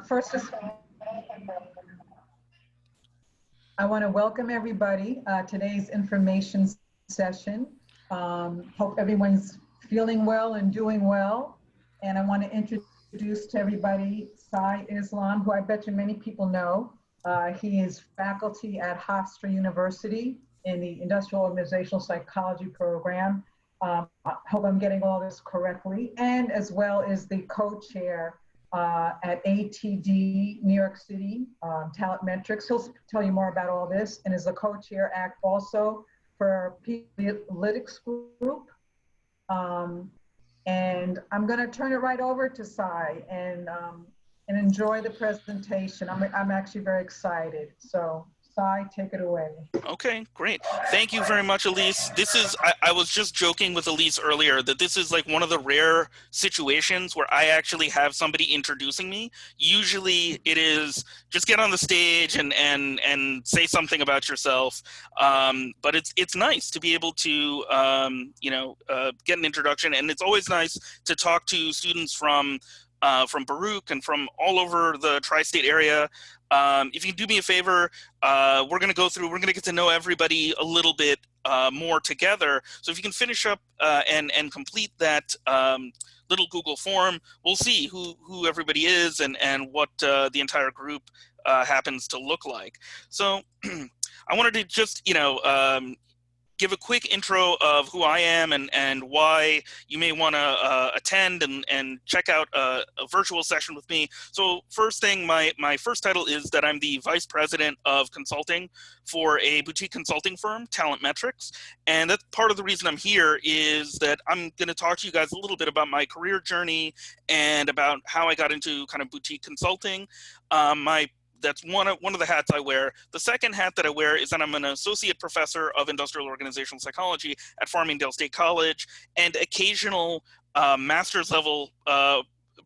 First, I want to welcome everybody today's information session. Hope everyone's feeling well and doing well. And I want to introduce to everybody Sai Islam, who I bet you many people know. He is faculty at Hofstra University in the Industrial Organizational Psychology program. I hope I'm getting all this correctly. And as well as the co-chair at ATD New York City, Talent Metrics. He'll tell you more about all this, and is the co-chair act also for Analytics Group. And I'm going to turn it right over to Sai and enjoy the presentation. I'm actually very excited. So Sai, take it away. Okay, great. Thank you very much, Elise. This is, I was just joking with Elise earlier that this is like one of the rare situations where I actually have somebody introducing me. Usually it is just get on the stage and say something about yourself. But it's nice to be able to, get an introduction. And it's always nice to talk to students from Baruch and from all over the tri-state area. If you can do me a favor, we're going to get to know everybody a little bit more together. So if you can finish up and complete that little Google form, we'll see who everybody is and what the entire group happens to look like. So I wanted to just, give a quick intro of who I am and why you may want to attend and check out a virtual session with me. So first thing, my first title is that I'm the Vice President of Consulting for a boutique consulting firm, Talent Metrics. And that's part of the reason I'm here is that I'm going to talk to you guys a little bit about my career journey and about how I got into kind of boutique consulting. That's one of the hats I wear. The second hat that I wear is that I'm an associate professor of industrial organizational psychology at Farmingdale State College and occasional master's level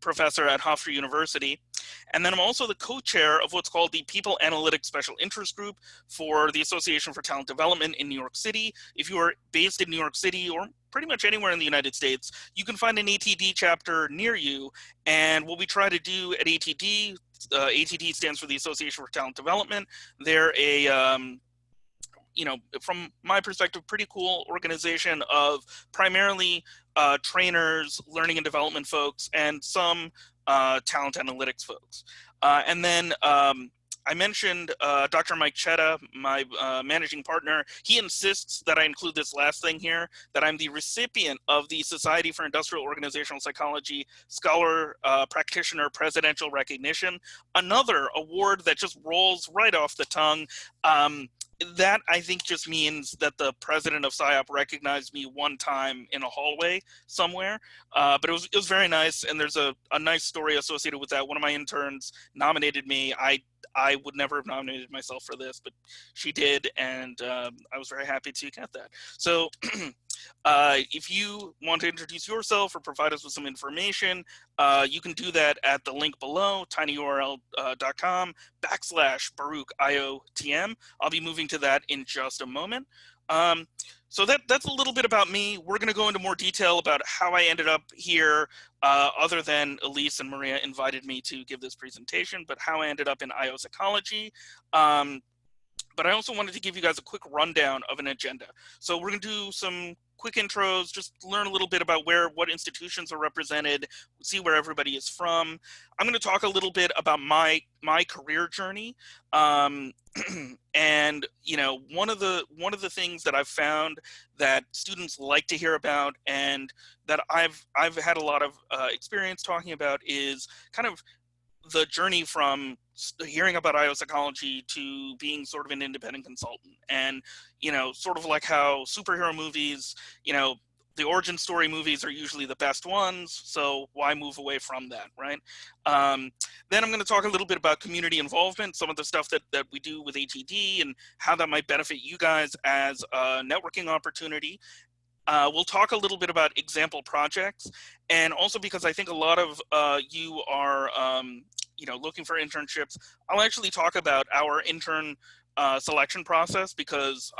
professor at Hofstra University. And then I'm also the co-chair of what's called the People Analytics Special Interest Group for the Association for Talent Development in New York City. If you are based in New York City or pretty much anywhere in the United States, you can find an ATD chapter near you. And what we try to do at ATD, ATD stands for the Association for Talent Development. They're a, from my perspective, pretty cool organization of primarily trainers, learning and development folks, and some talent analytics folks. And then I mentioned Dr. Mike Chetta, my managing partner. He insists that I include this last thing here, that I'm the recipient of the Society for Industrial Organizational Psychology Scholar Practitioner Presidential Recognition, another award that just rolls right off the tongue. That I think just means that the president of PSYOP recognized me one time in a hallway somewhere, but it was very nice, and there's a nice story associated with that. One of my interns nominated me. I would never have nominated myself for this, but she did, and I was very happy to get that. So if you want to introduce yourself or provide us with some information, you can do that at the link below, tinyurl.com/Baruch IOTM. I'll be moving to that in just a moment. So that's a little bit about me. We're going to go into more detail about how I ended up here, other than Elise and Maria invited me to give this presentation, but how I ended up in IO psychology. But I also wanted to give you guys a quick rundown of an agenda. So we're going to do some quick intros, just learn a little bit about what institutions are represented, see where everybody is from. I'm going to talk a little bit about my career journey. And one of the things that I've found that students like to hear about and that I've had a lot of experience talking about is kind of the journey from hearing about IO psychology to being sort of an independent consultant. And, sort of like how superhero movies, the origin story movies are usually the best ones. So why move away from that, right? Then I'm going to talk a little bit about community involvement, some of the stuff that we do with ATD and how that might benefit you guys as a networking opportunity. We'll talk a little bit about example projects, and also because I think a lot of you are looking for internships, I'll actually talk about our intern selection process because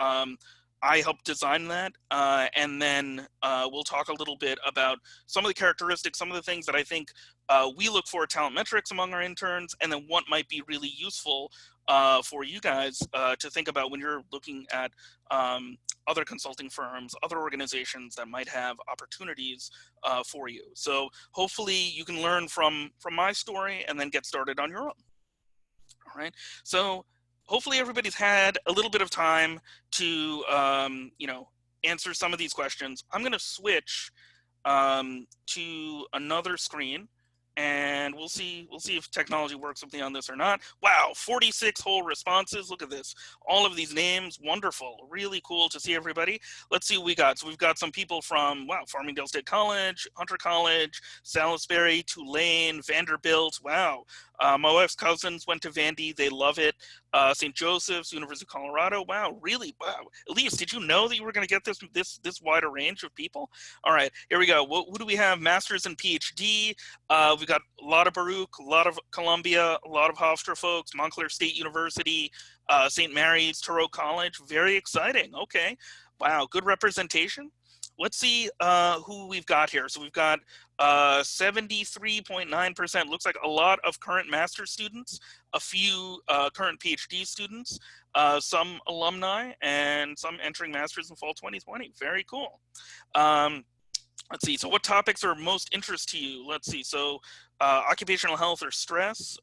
I helped design that, and then we'll talk a little bit about some of the characteristics, some of the things that I think we look for talent metrics among our interns, and then what might be really useful for you guys to think about when you're looking at other consulting firms, other organizations that might have opportunities for you. So hopefully you can learn from my story and then get started on your own. All right. So hopefully everybody's had a little bit of time to, answer some of these questions. I'm going to switch to another screen, and we'll see if technology works with me on this or not. Wow, 46 whole responses. Look at this. All of these names, wonderful. Really cool to see everybody. Let's see what we got. So we've got some people from, wow, Farmingdale State College, Hunter College, Salisbury, Tulane, Vanderbilt. Wow. My wife's cousins went to Vandy. They love it. St. Joseph's, University of Colorado. Wow, really? Wow. Elise, did you know that you were going to get this wider range of people? All right, here we go. Who do we have? Masters and PhD. We've got a lot of Baruch, a lot of Columbia, a lot of Hofstra folks, Montclair State University, St. Mary's, Thoreau College. Very exciting. Okay. Wow, good representation. Let's see who we've got here. So we've got 73.9%. Looks like a lot of current master's students, a few current PhD students, some alumni, and some entering masters in fall 2020. Very cool. Let's see. So what topics are most interest to you? Let's see. So occupational health or stress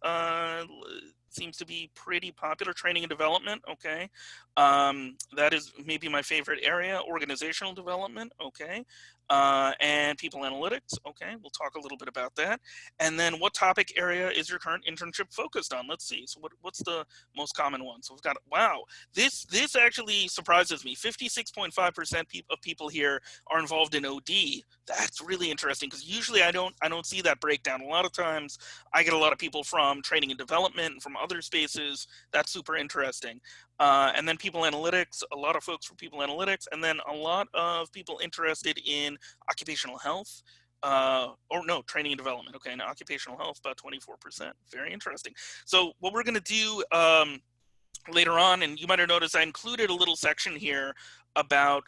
seems to be pretty popular. Training and development. Okay. That is maybe my favorite area. Organizational development. Okay. And people analytics. Okay. We'll talk a little bit about that. And then what topic area is your current internship focused on? Let's see. So what's the most common one? So we've got, wow, this actually surprises me. 56.5% of people here are involved in OD. That's really interesting because usually I don't see that breakdown. A lot of times I get a lot of people from training and development and from other spaces. That's super interesting. And then people analytics, a lot of folks from people analytics, and then a lot of people interested in occupational health, training and development. Okay, and occupational health, about 24%. Very interesting. So what we're going to do later on, and you might have noticed I included a little section here about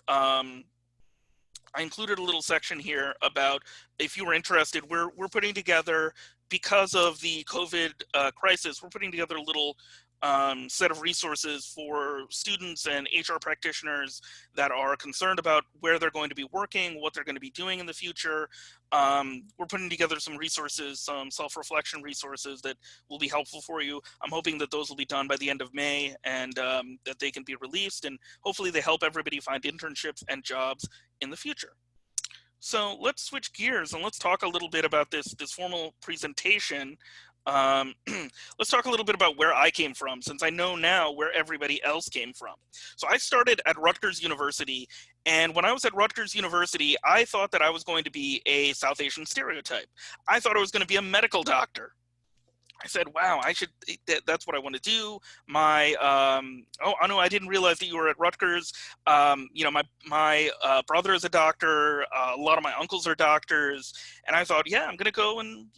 if you were interested. We're putting together, because of the COVID crisis, we're putting together a little set of resources for students and HR practitioners that are concerned about where they're going to be working, what they're going to be doing in the future. We're putting together some resources, some self-reflection resources that will be helpful for you. I'm hoping that those will be done by the end of May, and that they can be released, and hopefully they help everybody find internships and jobs in the future. So let's switch gears and let's talk a little bit about this formal presentation. Let's talk a little bit about where I came from, since I know now where everybody else came from. So I started at Rutgers University, and when I was at Rutgers University, I thought that I was going to be a South Asian stereotype. I thought I was going to be a medical doctor. I said, wow, that's what I want to do. My, oh, no, I didn't realize that you were at Rutgers. My brother is a doctor. A lot of my uncles are doctors. And I thought, yeah, I'm going to go and,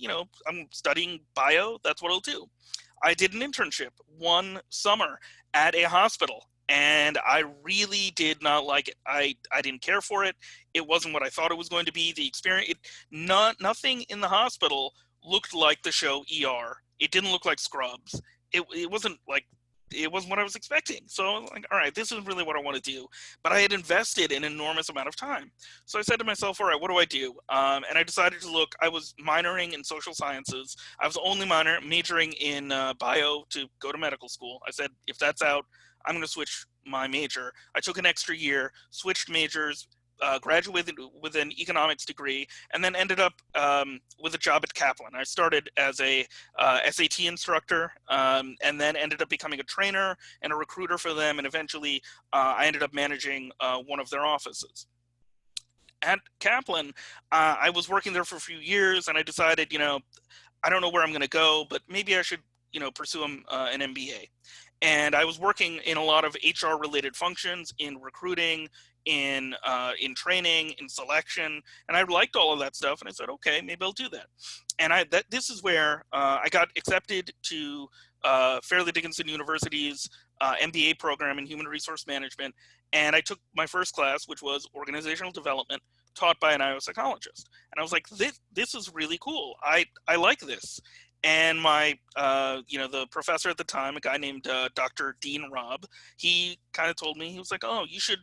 I'm studying bio. That's what I'll do. I did an internship one summer at a hospital, and I really did not like it. I didn't care for it. It wasn't what I thought it was going to be. The experience, nothing in the hospital looked like the show ER. It didn't look like Scrubs. It wasn't what I was expecting. So I was like, all right, this is really what I want to do. But I had invested an enormous amount of time. So I said to myself, all right, what do I do? And I decided to look. I was minoring in social sciences. I was only majoring in bio to go to medical school. I said, if that's out, I'm going to switch my major. I took an extra year, switched majors, graduated with an economics degree, and then ended up with a job at Kaplan. I started as a SAT instructor, and then ended up becoming a trainer and a recruiter for them, and eventually I ended up managing one of their offices. At Kaplan, I was working there for a few years, and I decided, I don't know where I'm going to go, but maybe I should, pursue an MBA. And I was working in a lot of HR related functions, in recruiting, in training, in selection, and I liked all of that stuff. And I said, okay, maybe I'll do that. And this is where I got accepted to Fairleigh Dickinson University's MBA program in human resource management. And I took my first class, which was organizational development, taught by an IO psychologist. And I was like, this is really cool. I like this. And my, the professor at the time, a guy named Dr. Dean Robb, he kind of told me, he was like, oh, you should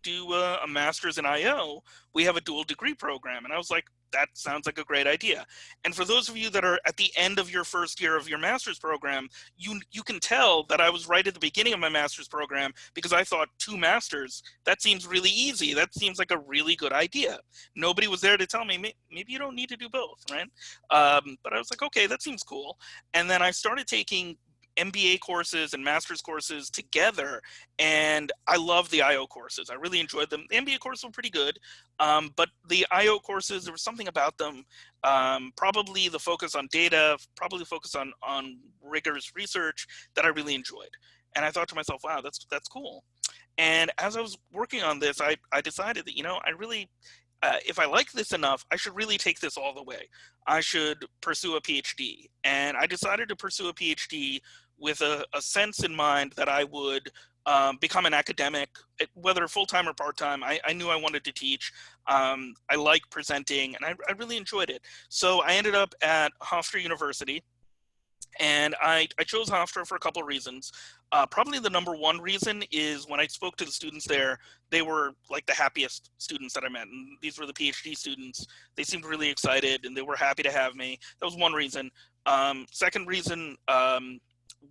do a master's in IO. We have a dual degree program. And I was like, that sounds like a great idea. And for those of you that are at the end of your first year of your master's program, you can tell that I was right at the beginning of my master's program, because I thought 2 masters, that seems really easy. That seems like a really good idea. Nobody was there to tell me, maybe you don't need to do both, right? But I was like, okay, that seems cool. And then I started taking MBA courses and master's courses together, and I love the IO courses. I really enjoyed them. The MBA courses were pretty good, but the IO courses, there was something about them, probably the focus on data, probably the focus on rigorous research, that I really enjoyed. And I thought to myself, wow, that's cool. And as I was working on this, I decided that, I really, if I like this enough, I should really take this all the way. I should pursue a PhD. And I decided to pursue a PhD with a sense in mind that I would become an academic, whether full-time or part-time. I knew I wanted to teach. I like presenting, and I really enjoyed it. So I ended up at Hofstra University. And I chose Hofstra for a couple of reasons. Probably the number one reason is when I spoke to the students there, they were like the happiest students that I met. And these were the PhD students. They seemed really excited and they were happy to have me. That was one reason. Second reason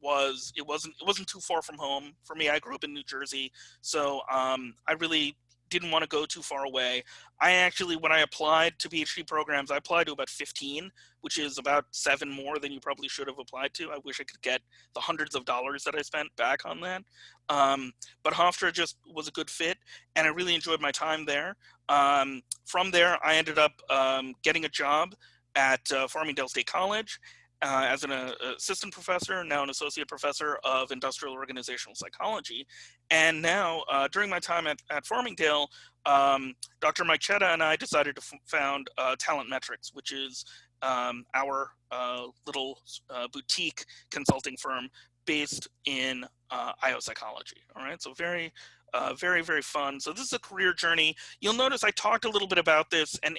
was it wasn't too far from home for me. I grew up in New Jersey, so I really didn't want to go too far away. I actually, when I applied to PhD programs, I applied to about 15, which is about 7 more than you probably should have applied to. I wish I could get the hundreds of dollars that I spent back on that. But Hofstra just was a good fit, and I really enjoyed my time there. From there, I ended up getting a job at Farmingdale State College as an assistant professor, now an associate professor of industrial organizational psychology. And now, during my time at Farmingdale, Dr. Mike Chetta and I decided to found Talent Metrics, which is our little boutique consulting firm based in IO psychology. All right, so very, very fun. So this is a career journey. You'll notice I talked a little bit about this, and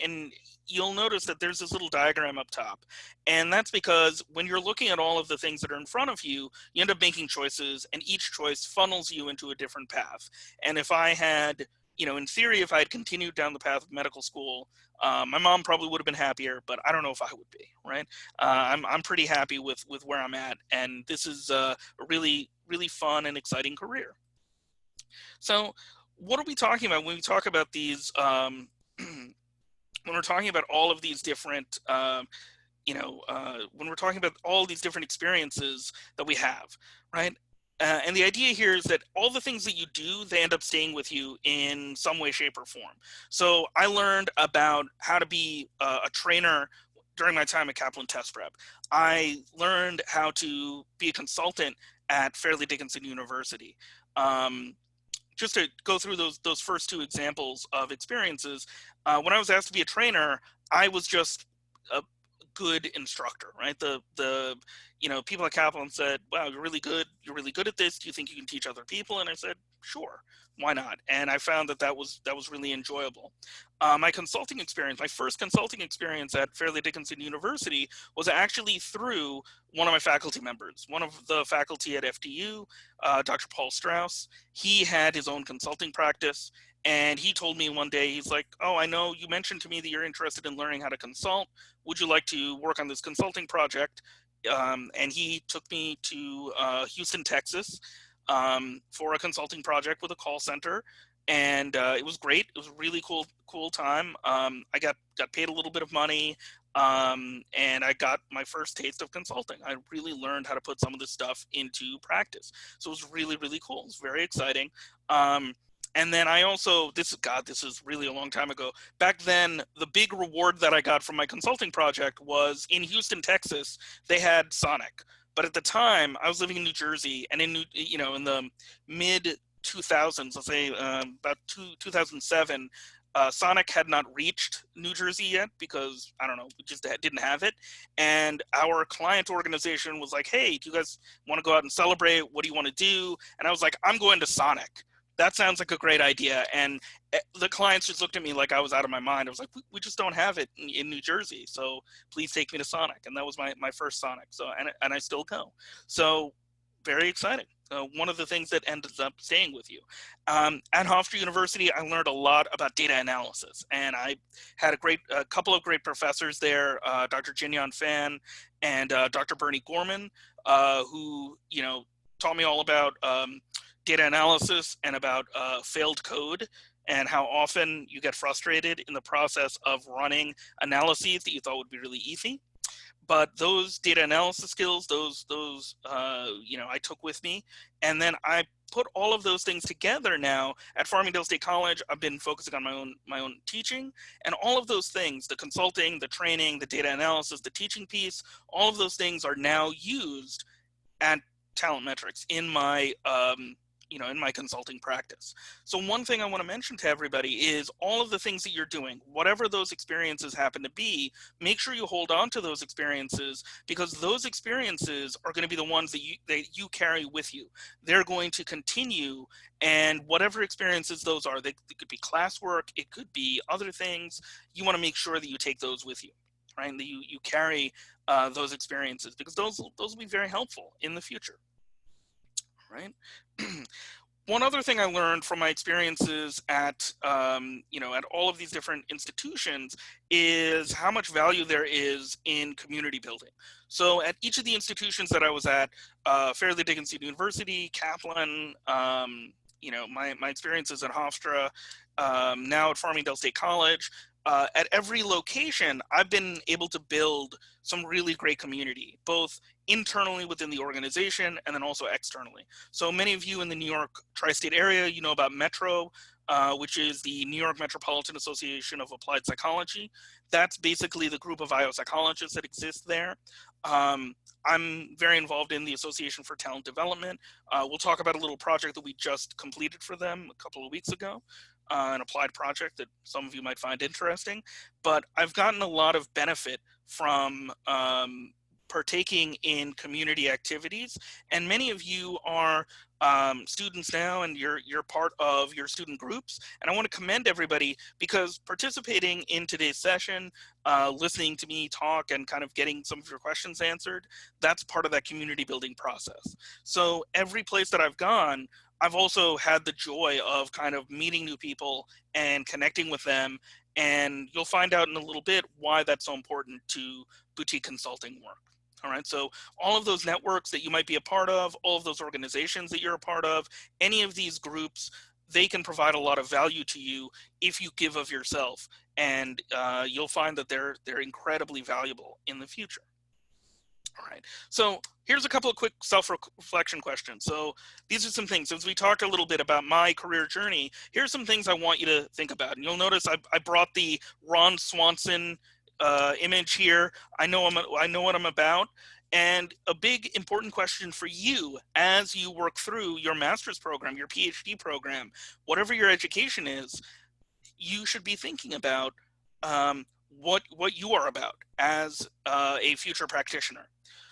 you'll notice that there's this little diagram up top. And that's because when you're looking at all of the things that are in front of you, you end up making choices, and each choice funnels you into a different path. And if I had, in theory, if I had continued down the path of medical school, my mom probably would have been happier, but I don't know if I would be, right? I'm pretty happy with where I'm at, and this is a really, really fun and exciting career. So what are we talking about when we talk about these, when we're talking about all of these different, when we're talking about all these different experiences that we have, right? And the idea here is that all the things that you do, they end up staying with you in some way, shape, or form. So I learned about how to be a trainer during my time at Kaplan Test Prep. I learned how to be a consultant at Fairleigh Dickinson University. Just to go through those first 2 examples of experiences, when I was asked to be a trainer, I was just a good instructor, right? The people at Kaplan said, wow, you're really good at this. Do you think you can teach other people? And I said, sure, why not? And I found that was really enjoyable. My consulting experience, my first consulting experience at Fairleigh Dickinson University was actually through one of my faculty members, one of the faculty at FDU, Dr. Paul Strauss. He had his own consulting practice, and he told me one day, he's like, oh, I know you mentioned to me that you're interested in learning how to consult. Would you like to work on this consulting project? And he took me to Houston, Texas, for a consulting project with a call center. And it was great. It was a really cool time. I got paid a little bit of money, and I got my first taste of consulting. I really learned how to put some of this stuff into practice. So it was really, really cool. It was very exciting. And then I also, this is really a long time ago. Back then, the big reward that I got from my consulting project was in Houston, Texas, they had Sonic. But at the time, I was living in New Jersey, and in the mid 2000s, let's say about 2007, Sonic had not reached New Jersey yet because, I don't know, we just didn't have it. And our client organization was like, hey, do you guys want to go out and celebrate? What do you want to do? And I was like, I'm going to Sonic. That sounds like a great idea. And the clients just looked at me like I was out of my mind. I was like, we just don't have it in New Jersey. So please take me to Sonic. And that was my first Sonic. So, and I still go. So very exciting. One of the things that ends up staying with you. At Hofstra University, I learned a lot about data analysis, and I had a couple of great professors there, Dr. Jinyan Fan and Dr. Bernie Gorman, who taught me all about data analysis and about failed code, and how often you get frustrated in the process of running analyses that you thought would be really easy. But those data analysis skills, those I took with me, and then I put all of those things together now at Farmingdale State College. I've been focusing on my own teaching, and all of those things, the consulting, the training, the data analysis, the teaching piece, all of those things are now used at Talent Metrics in my in my consulting practice. So one thing I want to mention to everybody is all of the things that you're doing, whatever those experiences happen to be, make sure you hold on to those experiences, because those experiences are going to be the ones that you carry with you. They're going to continue, and whatever experiences those are, they could be classwork, it could be other things, you want to make sure that you take those with you, right? And that you carry those experiences, because those will be very helpful in the future. Right. One other thing I learned from my experiences at at all of these different institutions is how much value there is in community building. So at each of the institutions that I was at, Fairleigh Dickinson University, Kaplan, my experiences at Hofstra, now at Farmingdale State College. At every location, I've been able to build some really great community, both internally within the organization and then also externally. So many of you in the New York tri-state area, you know about Metro, which is the New York Metropolitan Association of Applied Psychology. That's basically the group of IO psychologists that exist there. I'm very involved in the Association for Talent Development. We'll talk about a little project that we just completed for them a couple of weeks ago. An applied project that some of you might find interesting, but I've gotten a lot of benefit from partaking in community activities, and many of you are students now, and you're part of your student groups, and I want to commend everybody, because participating in today's session, listening to me talk and kind of getting some of your questions answered, that's part of that community building process. So every place that I've gone, I've also had the joy of kind of meeting new people and connecting with them, and you'll find out in a little bit why that's so important to boutique consulting work. All right, so all of those networks that you might be a part of, all of those organizations that you're a part of, any of these groups, they can provide a lot of value to you if you give of yourself, and you'll find that they're incredibly valuable in the future. All right, so here's a couple of quick self-reflection questions. So these are some things, since we talked a little bit about my career journey, here's some things I want you to think about. And you'll notice I brought the Ron Swanson image here. I know what I'm about. And a big important question for you as you work through your master's program, your PhD program, whatever your education is, you should be thinking about what you are about as a future practitioner.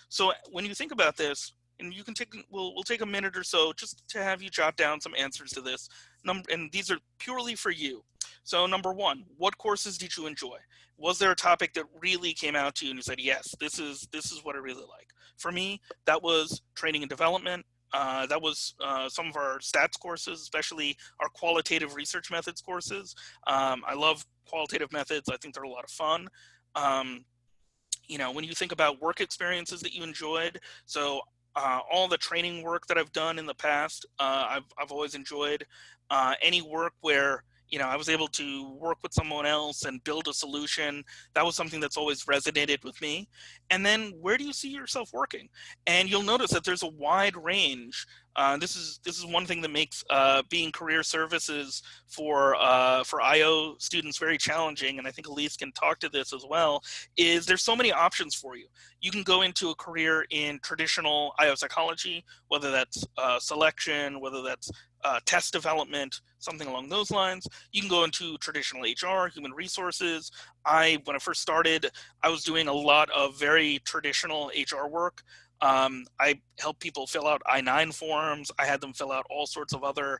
So when you think about this, and you can we'll take a minute or so just to have you jot down some answers to this. And these are purely for you. So number one, what courses did you enjoy? Was there a topic that really came out to you and you said, yes, this is what I really like? For me, that was training and development. That was some of our stats courses, especially our qualitative research methods courses. I love qualitative methods. I think they're a lot of fun. When you think about work experiences that you enjoyed, so all the training work that I've done in the past, I've always enjoyed. Any work where I was able to work with someone else and build a solution, that was something that's always resonated with me. And then where do you see yourself working? And you'll notice that there's a wide range. This is one thing that makes being career services for IO students very challenging, and I think Elise can talk to this as well, is there's so many options for you. You can go into a career in traditional IO psychology, whether that's selection, whether that's test development, something along those lines. You can go into traditional HR, human resources. When I first started, I was doing a lot of very traditional HR work. I helped people fill out I-9 forms. I had them fill out all sorts of other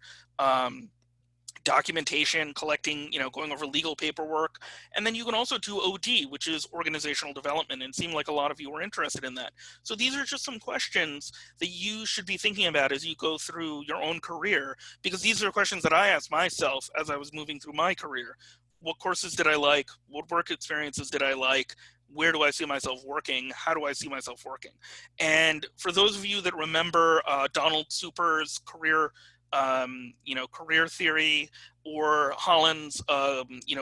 documentation, collecting, going over legal paperwork. And then you can also do OD, which is organizational development, and it seemed like a lot of you were interested in that. So these are just some questions that you should be thinking about as you go through your own career, because these are questions that I asked myself as I was moving through my career. What courses did I like? What work experiences did I like? Where do I see myself working? How do I see myself working? And for those of you that remember Donald Super's career theory, or Holland's,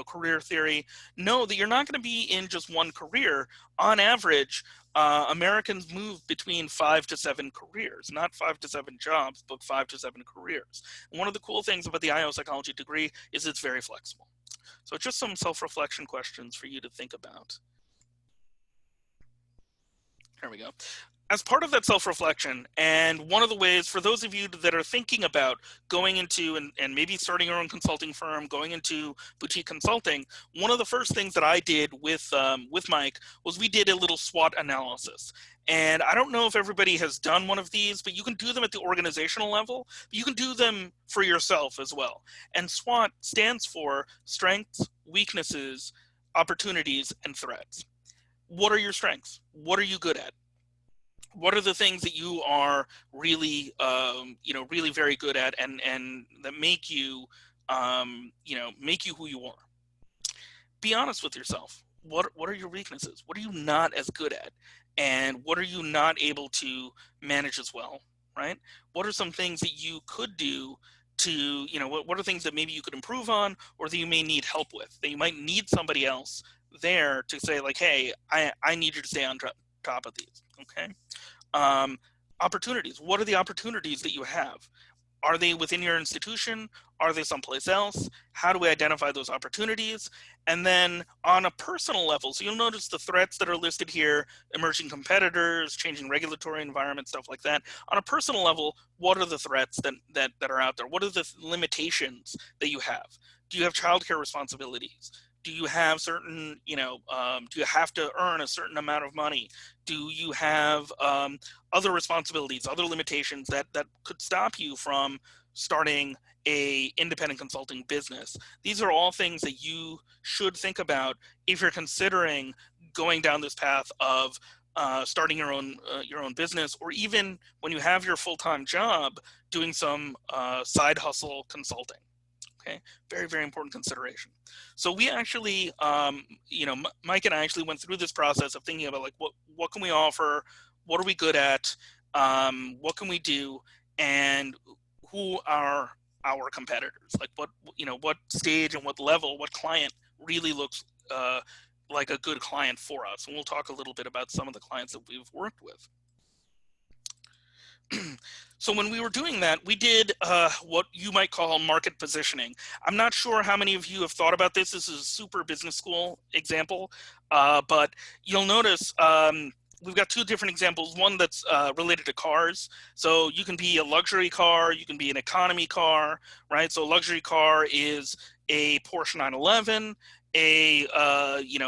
career theory, know that you're not going to be in just one career. On average, Americans move between 5 to 7 careers, not 5 to 7 jobs, but 5 to 7 careers. And one of the cool things about the IO psychology degree is it's very flexible. So just some self-reflection questions for you to think about. There we go. As part of that self-reflection, and one of the ways for those of you that are thinking about going into and maybe starting your own consulting firm, going into boutique consulting, one of the first things that I did with Mike was we did a little SWOT analysis. And I don't know if everybody has done one of these, but you can do them at the organizational level, but you can do them for yourself as well. And SWOT stands for strengths, weaknesses, opportunities, and threats. What are your strengths? What are you good at? What are the things that you are really, really very good at, and that make you, make you who you are? Be honest with yourself. What are your weaknesses? What are you not as good at? And what are you not able to manage as well, right? What are some things that you could do to, what are things that maybe you could improve on, or that you may need help with, that you might need somebody else there to say like, hey, I need you to stay on top of these, okay? Opportunities. What are the opportunities that you have? Are they within your institution? Are they someplace else? How do we identify those opportunities? And then on a personal level, so you'll notice the threats that are listed here: emerging competitors, changing regulatory environment, stuff like that. On a personal level, what are the threats that are out there? What are the limitations that you have? Do you have childcare responsibilities? Do you have certain, do you have to earn a certain amount of money? Do you have other responsibilities, other limitations that could stop you from starting a independent consulting business? These are all things that you should think about if you're considering going down this path of starting your own business, or even when you have your full-time job, doing some side hustle consulting. Okay, very, very important consideration. So we actually, Mike and I actually went through this process of thinking about like, what can we offer? What are we good at? What can we do? And who are our competitors? Like what stage and what level, what client really looks like a good client for us? And we'll talk a little bit about some of the clients that we've worked with. So when we were doing that, we did what you might call market positioning. I'm not sure how many of you have thought about this. This is a super business school example, but you'll notice we've got 2 different examples. One that's related to cars. So you can be a luxury car, you can be an economy car, right? So a luxury car is a Porsche 911.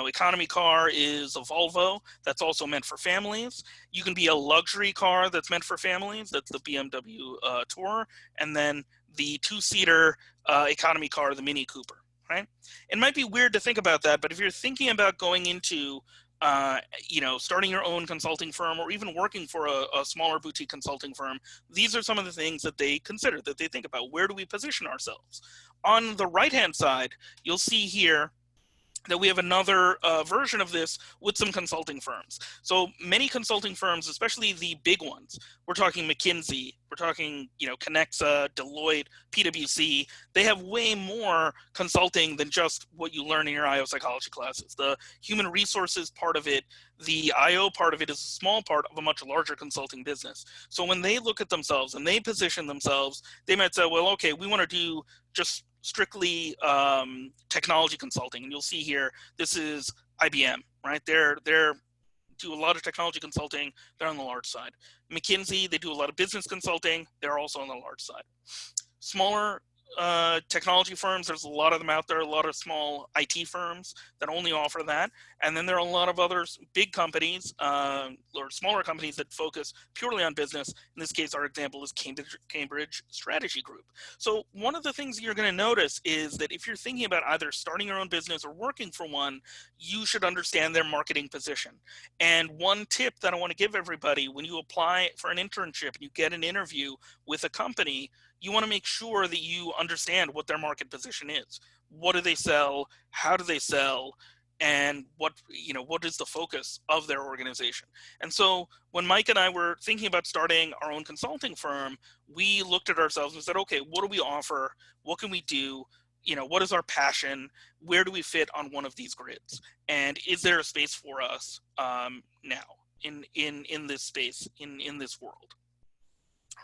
Economy car is a Volvo that's also meant for families. You can be a luxury car that's meant for families. That's the BMW Tourer. And then the 2-seater economy car, the Mini Cooper, right? It might be weird to think about that, but if you're thinking about going into starting your own consulting firm, or even working for a smaller boutique consulting firm, these are some of the things that they consider, that they think about. Where do we position ourselves? On the right-hand side, you'll see here that we have another version of this with some consulting firms. So many consulting firms, especially the big ones, we're talking McKinsey, we're talking, Connexa, Deloitte, PwC, they have way more consulting than just what you learn in your IO psychology classes. The human resources part of it, the IO part of it, is a small part of a much larger consulting business. So when they look at themselves and they position themselves, they might say, well, okay, we want to do just strictly technology consulting. And you'll see here, this is IBM, right? They're do a lot of technology consulting. They're on the large side. McKinsey, they do a lot of business consulting. They're also on the large side. smaller technology firms. There's a lot of them out there, a lot of small IT firms that only offer that. And then there are a lot of other big companies or smaller companies that focus purely on business. In this case, our example is Cambridge Strategy Group. So one of the things you're going to notice is that if you're thinking about either starting your own business or working for one, you should understand their marketing position. And one tip that I want to give everybody, when you apply for an internship and you get an interview with a company, you want to make sure that you understand what their market position is. What do they sell? How do they sell? And what is the focus of their organization? And so when Mike and I were thinking about starting our own consulting firm, we looked at ourselves and said, okay, what do we offer? What can we do? What is our passion? Where do we fit on one of these grids? And is there a space for us now in this space, in this world?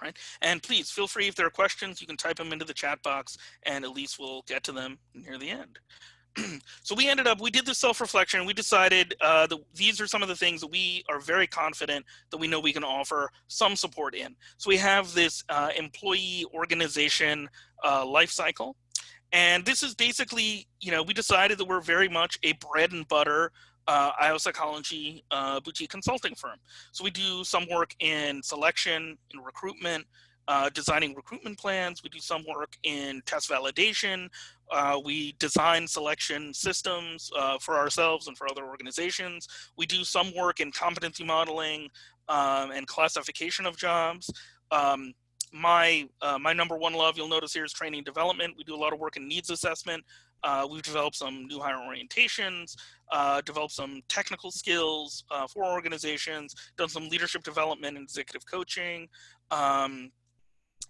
Right. And please feel free, if there are questions, you can type them into the chat box and Elise will get to them near the end. So we did the self-reflection. We decided that these are some of the things that we are very confident that we know we can offer some support in. So we have this employee organization life cycle. And this is basically, we decided that we're very much a bread and butter IO psychology boutique consulting firm. So we do some work in selection, in recruitment, designing recruitment plans. We do some work in test validation. We design selection systems for ourselves and for other organizations. We do some work in competency modeling and classification of jobs. My number one love, you'll notice here, is training and development. We do a lot of work in needs assessment. We've developed some new hire orientations, developed some technical skills for organizations, done some leadership development and executive coaching.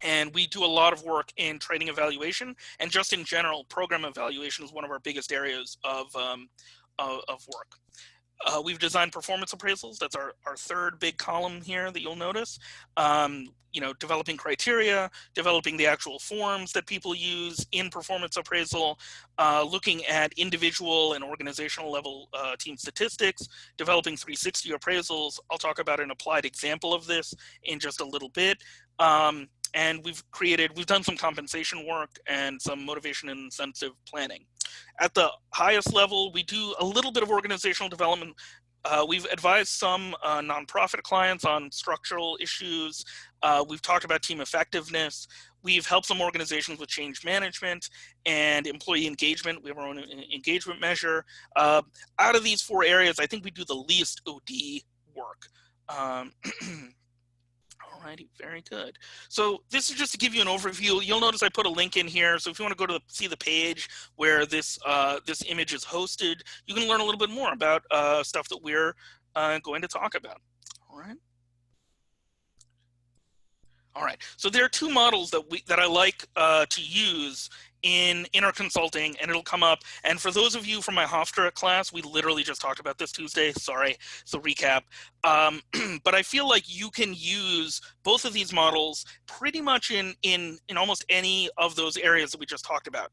And we do a lot of work in training evaluation, and just in general, program evaluation is one of our biggest areas of work. We've designed performance appraisals. That's our third big column here that you'll notice. Developing criteria, developing the actual forms that people use in performance appraisal, looking at individual and organizational level team statistics, developing 360 appraisals. I'll talk about an applied example of this in just a little bit. And we've done some compensation work and some motivation and incentive planning. At the highest level, we do a little bit of organizational development. We've advised some nonprofit clients on structural issues. We've talked about team effectiveness. We've helped some organizations with change management and employee engagement. We have our own engagement measure. Out of these four areas, I think we do the least OD work. Alrighty, very good. So this is just to give you an overview. You'll notice I put a link in here. So if you want to go to see the page where this image is hosted, you can learn a little bit more about stuff that we're going to talk about. All right. So there are two models that I like to use in our consulting, and it'll come up. And for those of you from my Hofstra class, we literally just talked about this Tuesday. Sorry, it's a recap. But I feel like you can use both of these models pretty much in almost any of those areas that we just talked about.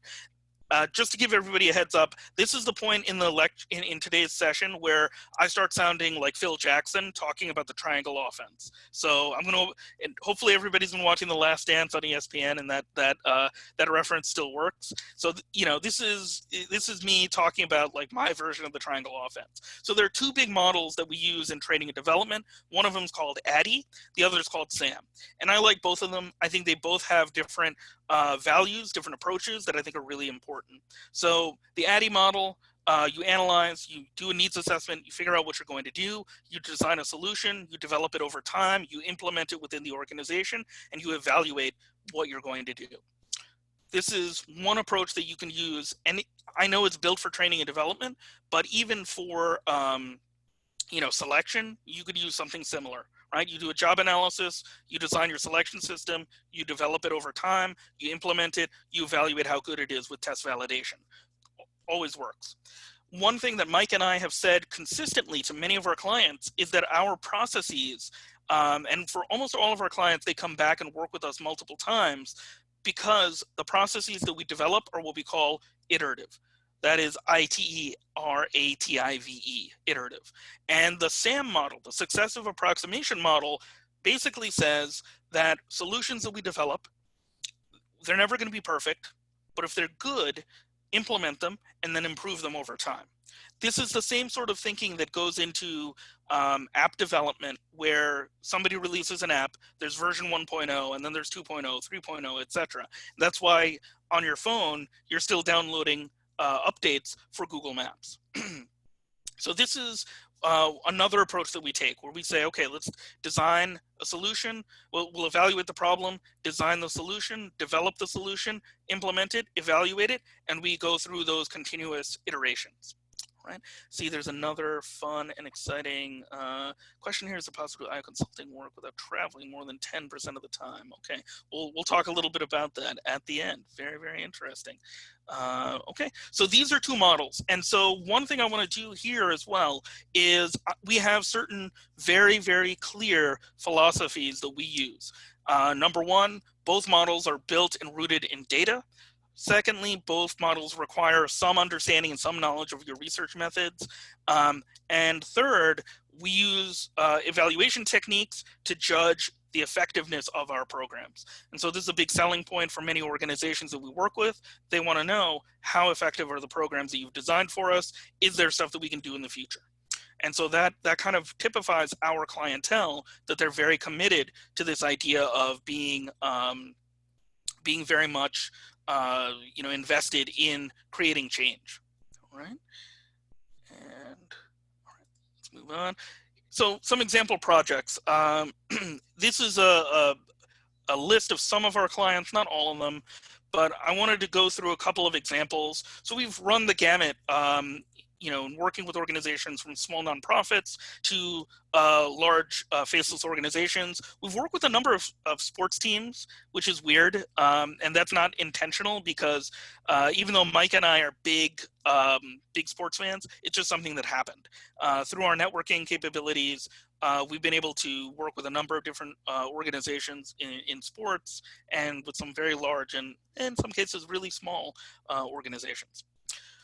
Just to give everybody a heads up, this is the point in the in today's session where I start sounding like Phil Jackson talking about the triangle offense. So I'm going to, and hopefully everybody's been watching The Last Dance on ESPN, and that reference still works. So this is me talking about like my version of the triangle offense. So there are two big models that we use in training and development. One of them is called ADDIE, the other is called SAM, and I like both of them. I think they both have different values, different approaches that I think are really important. So the ADDIE model, you analyze, you do a needs assessment, you figure out what you're going to do, you design a solution, you develop it over time, you implement it within the organization, and you evaluate what you're going to do. This is one approach that you can use, and I know it's built for training and development, but even for selection, you could use something similar. Right? You do a job analysis, you design your selection system, you develop it over time, you implement it, you evaluate how good it is with test validation. Always works. One thing that Mike and I have said consistently to many of our clients is that our processes, and for almost all of our clients, they come back and work with us multiple times because the processes that we develop are what we call iterative. That is ITERATIVE, iterative. And the SAM model, the successive approximation model, basically says that solutions that we develop, they're never going to be perfect, but if they're good, implement them and then improve them over time. This is the same sort of thinking that goes into app development, where somebody releases an app, there's version 1.0, and then there's 2.0, 3.0, etc. That's why on your phone, you're still downloading updates for Google Maps. So this is another approach that we take, where we say, okay, let's design a solution. We'll evaluate the problem, design the solution, develop the solution, implement it, evaluate it, and we go through those continuous iterations. Right. See, there's another fun and exciting question here. Is it possible to do IO consulting work without traveling more than 10% of the time? Okay, we'll talk a little bit about that at the end. Very, very interesting. Okay, so these are two models. And so one thing I want to do here as well is we have certain very, very clear philosophies that we use. Number one, both models are built and rooted in data. Secondly, both models require some understanding and some knowledge of your research methods. And third, we use evaluation techniques to judge the effectiveness of our programs. And so this is a big selling point for many organizations that we work with. They want to know, how effective are the programs that you've designed for us? Is there stuff that we can do in the future? And so that kind of typifies our clientele, that they're very committed to this idea of being very much invested in creating change. All right. And all right, let's move on. So some example projects. This is a list of some of our clients, not all of them, but I wanted to go through a couple of examples. So we've run the gamut, working with organizations from small nonprofits to large faceless organizations. We've worked with a number of sports teams, which is weird, and that's not intentional, because even though Mike and I are big sports fans, it's just something that happened. Through our networking capabilities, we've been able to work with a number of different organizations in sports, and with some very large and in some cases really small organizations.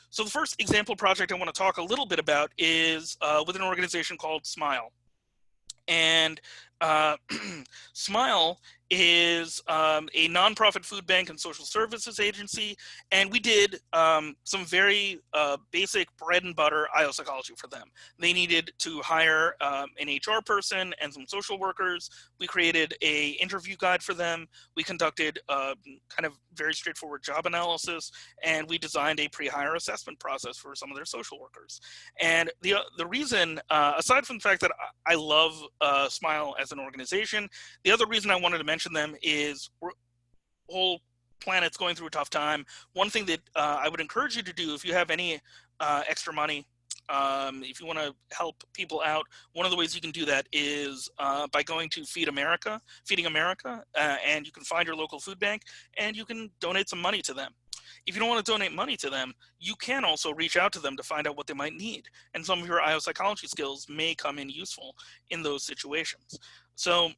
So the first example project I want to talk a little bit about is with an organization called Smile. And Smile is a nonprofit food bank and social services agency, and we did some very basic bread and butter IO psychology for them. They needed to hire an HR person and some social workers. We created an interview guide for them. We conducted kind of very straightforward job analysis, and we designed a pre-hire assessment process for some of their social workers. And the reason, aside from the fact that I love Smile as an organization, the other reason I wanted to mention them is the whole planet's going through a tough time. One thing that I would encourage you to do, if you have any extra money, if you want to help people out, one of the ways you can do that is by going to Feeding America, and you can find your local food bank and you can donate some money to them. If you don't want to donate money to them, you can also reach out to them to find out what they might need. And some of your IO psychology skills may come in useful in those situations. So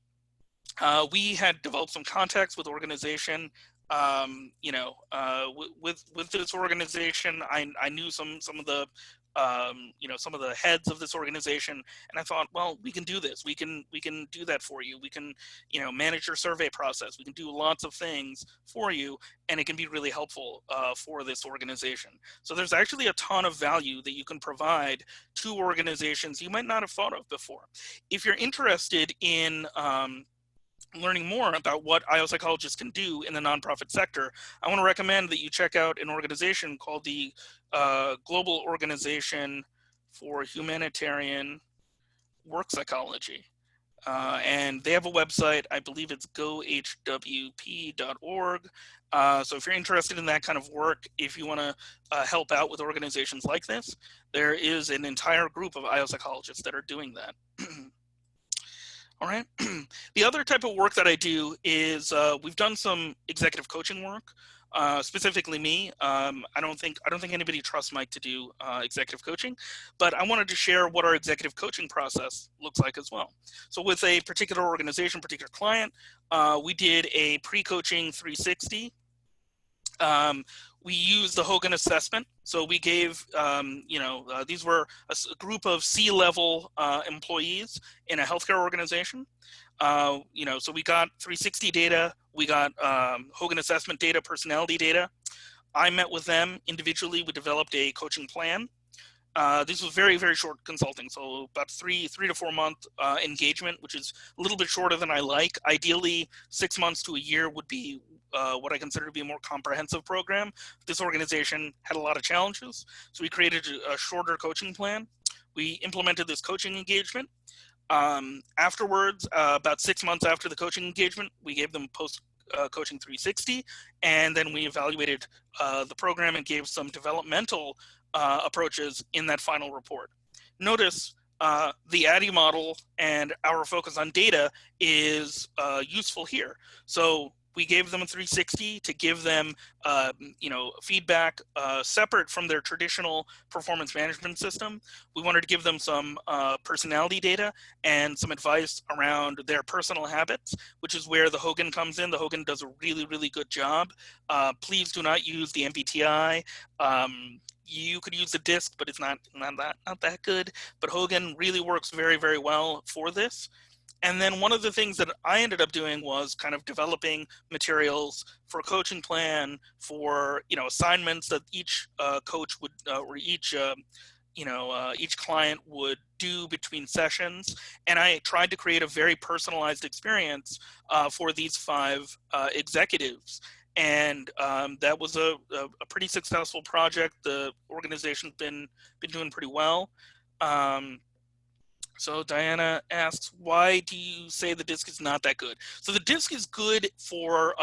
we had developed some contacts with organization. With this organization, I knew some of the some of the heads of this organization, and I thought, well, we can do this. We can do that for you. We can, manage your survey process. We can do lots of things for you, and it can be really helpful for this organization. So there's actually a ton of value that you can provide to organizations you might not have thought of before. If you're interested in learning more about what IO psychologists can do in the nonprofit sector, I want to recommend that you check out an organization called the Global Organization for Humanitarian Work Psychology. And they have a website, I believe it's gohwp.org. So if you're interested in that kind of work, if you want to help out with organizations like this, there is an entire group of IO psychologists that are doing that. All right. The other type of work that I do is we've done some executive coaching work. Specifically me. I don't think anybody trusts Mike to do executive coaching, but I wanted to share what our executive coaching process looks like as well. So with a particular organization, particular client, we did a pre-coaching 360. We used the Hogan assessment. So we gave, these were a group of C-level employees in a healthcare organization. So we got 360 data, we got Hogan assessment data, personality data. I met with them individually. We developed a coaching plan. This was very, very short consulting, so about three to 4 month engagement, which is a little bit shorter than I like. Ideally, 6 months to a year would be what I consider to be a more comprehensive program. This organization had a lot of challenges, so we created a shorter coaching plan. We implemented this coaching engagement. Afterwards, about 6 months after the coaching engagement, we gave them post coaching 360, and then we evaluated the program and gave some developmental approaches in that final report. Notice the ADDIE model and our focus on data is useful here. So we gave them a 360 to give them feedback separate from their traditional performance management system. We wanted to give them some personality data and some advice around their personal habits, which is where the Hogan comes in. The Hogan does a really, really good job. Please do not use the MBTI. You could use the DISC, but it's not that good. But Hogan really works very, very well for this. And then one of the things that I ended up doing was kind of developing materials for a coaching plan, for assignments that each coach would or each client would do between sessions. And I tried to create a very personalized experience for these 5 executives. And that was a pretty successful project. The organization's been doing pretty well. So Diana asks, why do you say the DISC is not that good? So the DISC is good for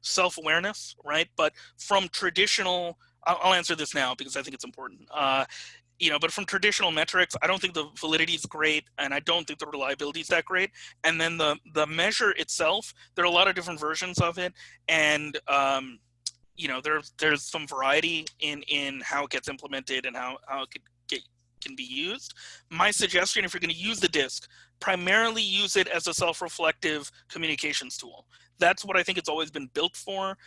self-awareness, right? But from traditional, I'll answer this now because I think it's important. But from traditional metrics, I don't think the validity is great, and I don't think the reliability is that great. And then the measure itself, there are a lot of different versions of it, and there's some variety in how it gets implemented and how it can be used. My suggestion, if you're going to use the DISC, primarily use it as a self-reflective communications tool. That's what I think it's always been built for.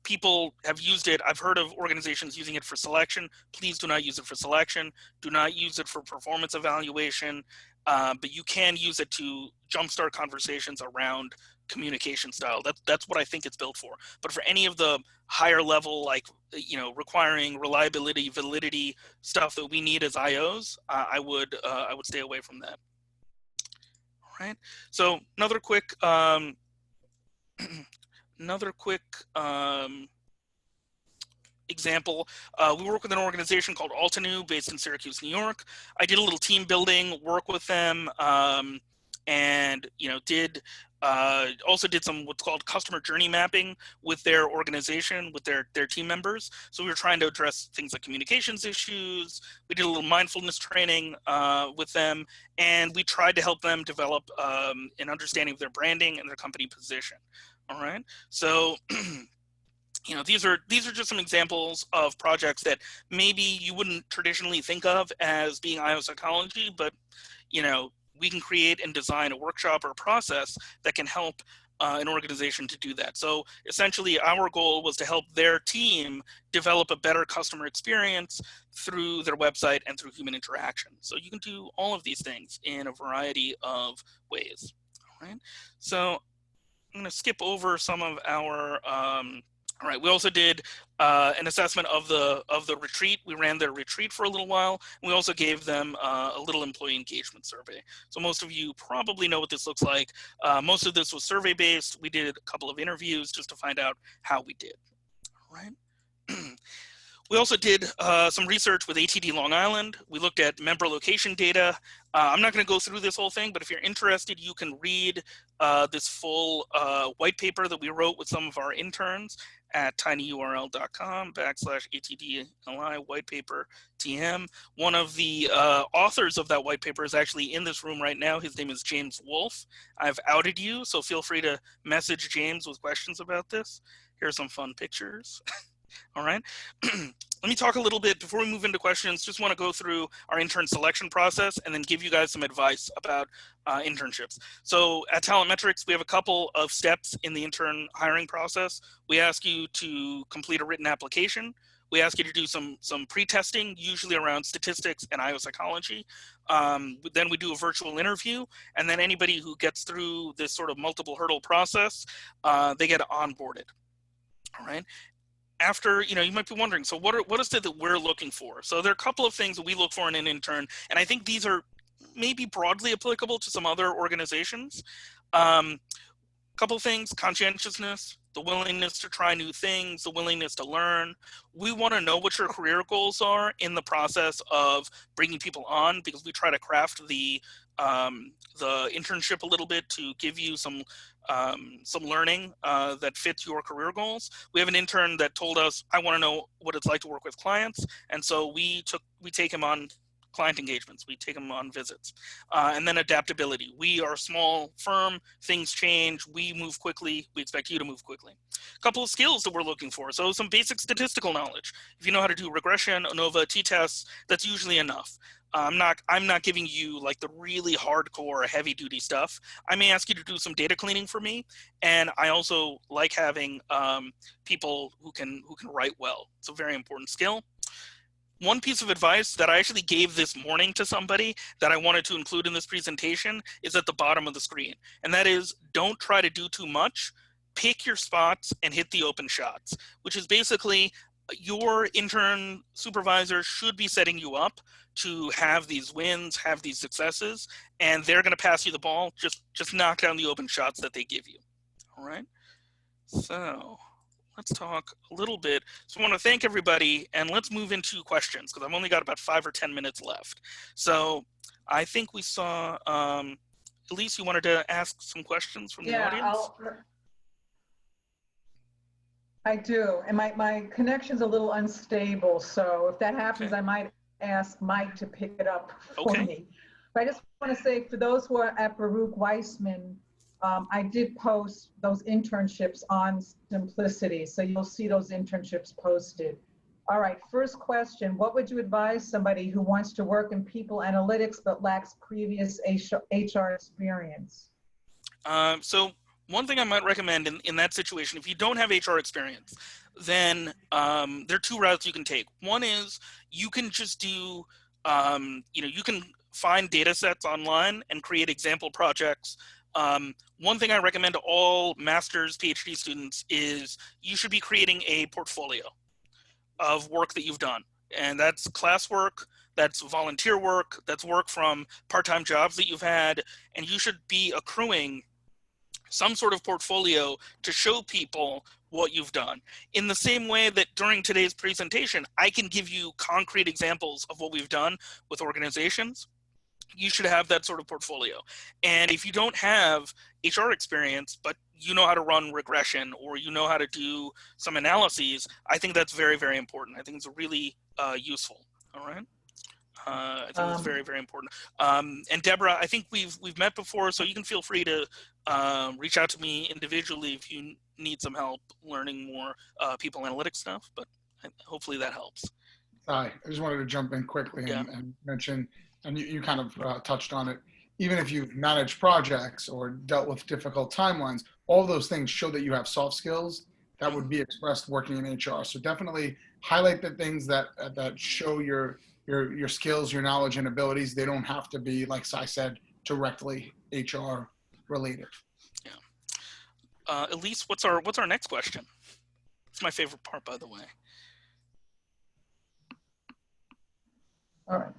People have used it. I've heard of organizations using it for selection. Please do not use it for selection. Do not use it for performance evaluation. But you can use it to jumpstart conversations around communication style. That's what I think it's built for. But for any of the higher level, requiring reliability, validity stuff that we need as IOs, I would stay away from that. All right. So another quick example, we work with an organization called Altenew based in Syracuse, New York. I did a little team building work with them, and also did some what's called customer journey mapping with their organization, with their team members. So we were trying to address things like communications issues. We did a little mindfulness training with them, and we tried to help them develop an understanding of their branding and their company position. All right, so these are just some examples of projects that maybe you wouldn't traditionally think of as being IO psychology, but we can create and design a workshop or a process that can help an organization to do that. So essentially our goal was to help their team develop a better customer experience through their website and through human interaction. So you can do all of these things in a variety of ways. All right. So I'm going to skip over some of our all right, we also did an assessment of the retreat. We ran their retreat for a little while. And we also gave them a little employee engagement survey. So most of you probably know what this looks like. Most of this was survey-based. We did a couple of interviews just to find out how we did. All right. We also did some research with ATD Long Island. We looked at member location data. I'm not going to go through this whole thing, but if you're interested, you can read this full white paper that we wrote with some of our interns at tinyurl.com/ATDLI white paper TM. One of the authors of that white paper is actually in this room right now. His name is James Wolfe. I've outed you, so feel free to message James with questions about this. Here are some fun pictures. All right. Let me talk a little bit before we move into questions. Just want to go through our intern selection process and then give you guys some advice about internships. So at Talent Metrics, we have a couple of steps in the intern hiring process. We ask you to complete a written application. We ask you to do some pre-testing, usually around statistics and IO psychology. Then we do a virtual interview, and then anybody who gets through this sort of multiple hurdle process, they get onboarded. All right. After, you might be wondering, so what is it that we're looking for? So there are a couple of things that we look for in an intern, and I think these are maybe broadly applicable to some other organizations. Couple things: conscientiousness, the willingness to try new things, the willingness to learn. We want to know what your career goals are in the process of bringing people on, because we try to craft the internship a little bit to give you some learning that fits your career goals. We have an intern that told us, I want to know what it's like to work with clients, and so we take him on client engagements. We take them on visits. And then adaptability. We are a small firm. Things change. We move quickly. We expect you to move quickly. A couple of skills that we're looking for. So some basic statistical knowledge. If you know how to do regression, ANOVA, t-tests, that's usually enough. I'm not giving you like the really hardcore heavy duty stuff. I may ask you to do some data cleaning for me. And I also like having people who can write well. It's a very important skill. One piece of advice that I actually gave this morning to somebody that I wanted to include in this presentation is at the bottom of the screen. And that is, don't try to do too much. Pick your spots and hit the open shots, which is basically your intern supervisor should be setting you up to have these wins, have these successes, and they're going to pass you the ball. Just knock down the open shots that they give you. All right. So let's talk a little bit. So I want to thank everybody, and let's move into questions, because I've only got about 5 or 10 minutes left. So I think we saw, Elise, you wanted to ask some questions from the audience? I do, and my connection's a little unstable, so if that happens, okay, I might ask Mike to pick it up for me. But I just want to say, for those who are at Baruch Weissman, I did post those internships on Simplicity, so you'll see those internships posted. All right, first question: what would you advise somebody who wants to work in people analytics but lacks previous HR experience? So one thing I might recommend in that situation, if you don't have HR experience, then there are 2 routes you can take. One is you can just do, you can find data sets online and create example projects. One thing I recommend to all master's, PhD students is you should be creating a portfolio of work that you've done. And that's classwork, that's volunteer work, that's work from part-time jobs that you've had, and you should be accruing some sort of portfolio to show people what you've done. In the same way that during today's presentation, I can give you concrete examples of what we've done with organizations, you should have that sort of portfolio. And if you don't have HR experience, but you know how to run regression or you know how to do some analyses, I think that's very, very important. I think it's really useful. All right. I think it's very, very important. And Deborah, I think we've met before, so you can feel free to reach out to me individually if you need some help learning more people analytics stuff, but hopefully that helps. Hi, I just wanted to jump in quickly and mention, and you kind of touched on it, even if you've managed projects or dealt with difficult timelines, all those things show that you have soft skills that would be expressed working in HR. So definitely highlight the things that show your skills, your knowledge and abilities. They don't have to be, like I said, directly HR related. Yeah. Elise, what's our next question? It's my favorite part, by the way. All right.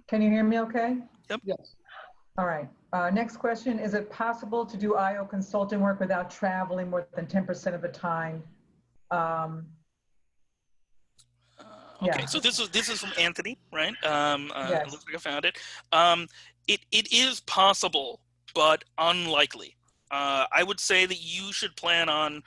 Can you hear me okay? Yep. Yes. All right. Next question: is it possible to do IO consulting work without traveling more than 10% of the time? Okay, so this is from Anthony, right? Yes. It looks like I found it. It is possible, but unlikely. I would say that you should plan on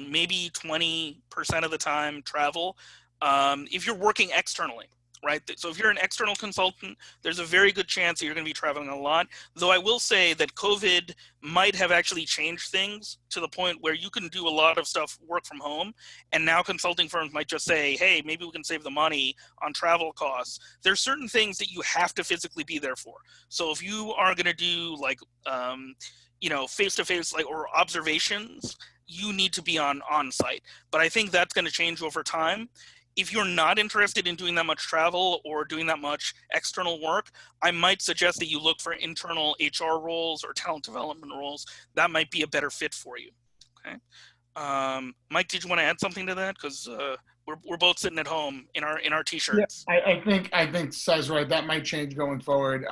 maybe 20% of the time travel if you're working externally, right? So if you're an external consultant, there's a very good chance that you're going to be traveling a lot. Though I will say that COVID might have actually changed things to the point where you can do a lot of stuff work from home. And now consulting firms might just say, hey, maybe we can save the money on travel costs. There's certain things that you have to physically be there for. So if you are going to do like, face-to-face, like, or observations, you need to be on site. But I think that's going to change over time. If you're not interested in doing that much travel or doing that much external work, I might suggest that you look for internal HR roles or talent development roles. That might be a better fit for you. Okay. Mike, did you want to add something to that? Because we're both sitting at home in our t-shirts. Yeah, I think Sai's right. That might change going forward.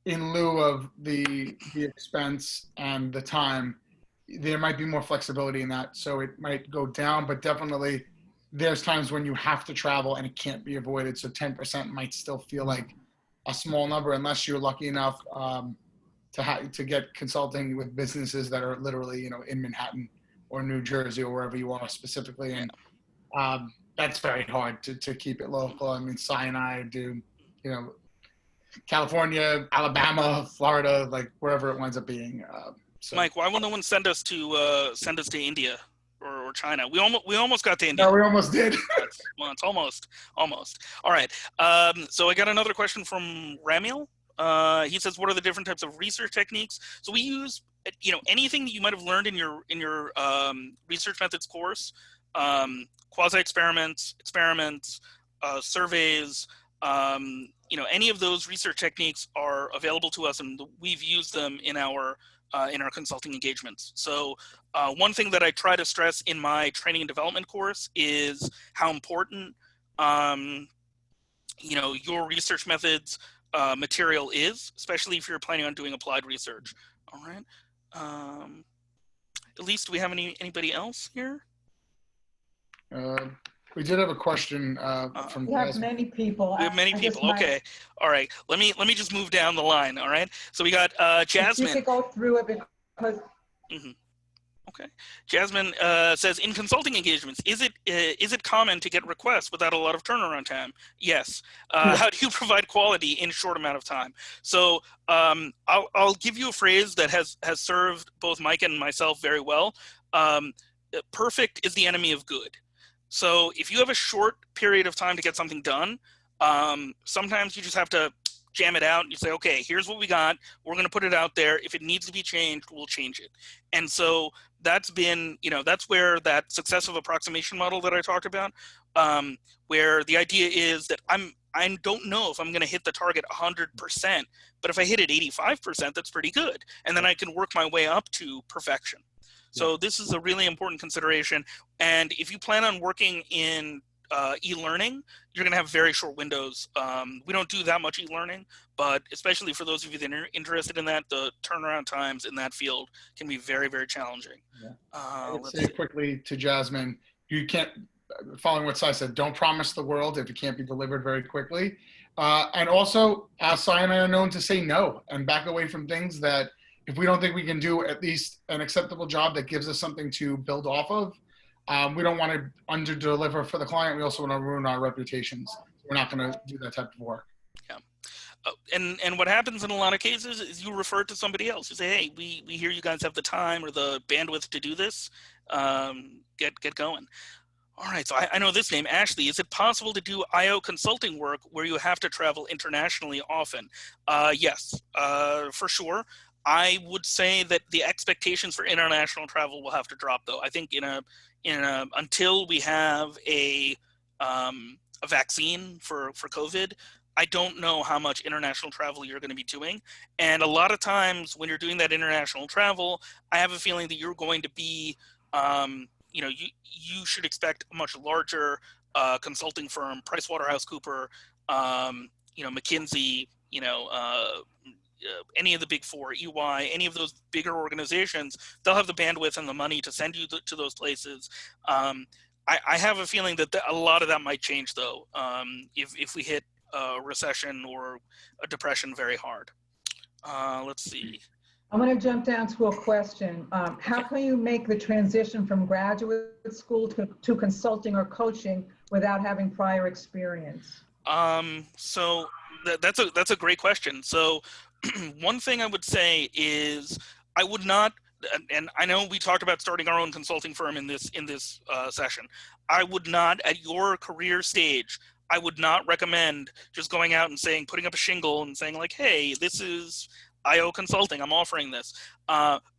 In lieu of the expense and the time, there might be more flexibility in that. So it might go down, but definitely there's times when you have to travel and it can't be avoided. So 10% might still feel like a small number unless you're lucky enough to get consulting with businesses that are literally, in Manhattan or New Jersey or wherever you are specifically. And that's very hard to keep it local. I mean, Sai and I do, California, Alabama, Florida, like wherever it winds up being. So. Mike, why will no one send us to India or China? We almost got to India. No, we almost did. Well, it's almost. All right. So I got another question from Ramiel. He says, "What are the different types of research techniques?" So we use, anything that you might have learned in your research methods course, quasi experiments, surveys. Any of those research techniques are available to us, and we've used them in our consulting engagements. So one thing that I try to stress in my training and development course is how important, your research methods material is, especially if you're planning on doing applied research. All right. Elise, do we have anybody else here? We did have a question from. We have many people. We have many people. Okay. All right. Let me just move down the line. All right. So we got Jasmine. You can go through it because. Mm-hmm. Okay. Jasmine says, in consulting engagements, is it common to get requests without a lot of turnaround time? Yes. How do you provide quality in a short amount of time? So I'll give you a phrase that has served both Mike and myself very well. Perfect is the enemy of good. So if you have a short period of time to get something done, sometimes you just have to jam it out and you say, okay, here's what we got. We're going to put it out there. If it needs to be changed, we'll change it. And so that's been, that's where that successive approximation model that I talked about, where the idea is that I don't know if I'm going to hit the target 100%, but if I hit it 85%, that's pretty good. And then I can work my way up to perfection. So this is a really important consideration. And if you plan on working in e-learning, you're going to have very short windows. We don't do that much e-learning, but especially for those of you that are interested in that, the turnaround times in that field can be very, very challenging. Let's say quickly to Jasmine, you can't, following what Sai said, don't promise the world if it can't be delivered very quickly. And also, Sai and I are known to say no and back away from things that if we don't think we can do at least an acceptable job that gives us something to build off of, we don't want to under-deliver for the client. We also want to ruin our reputations. We're not going to do that type of work. Yeah. And what happens in a lot of cases is you refer to somebody else. You say, hey, we hear you guys have the time or the bandwidth to do this. Get going. All right, so I know this name, Ashley. Is it possible to do IO consulting work where you have to travel internationally often? Yes, for sure. I would say that the expectations for international travel will have to drop, though. I think until we have a vaccine for COVID, I don't know how much international travel you're going to be doing. And a lot of times when you're doing that international travel, I have a feeling that you're going to be, you should expect a much larger consulting firm, PricewaterhouseCoopers, McKinsey, any of the big four, EY, any of those bigger organizations, they'll have the bandwidth and the money to send you to those places. I have a feeling that a lot of that might change, though, if we hit a recession or a depression very hard. Let's see. I'm going to jump down to a question. How can you make the transition from graduate school to consulting or coaching without having prior experience? So that's a great question. So one thing I would say is I would not, and I know we talked about starting our own consulting firm in this session. I would not, at your career stage, I would not recommend just going out and putting up a shingle and saying like, hey, this is IO Consulting, I'm offering this.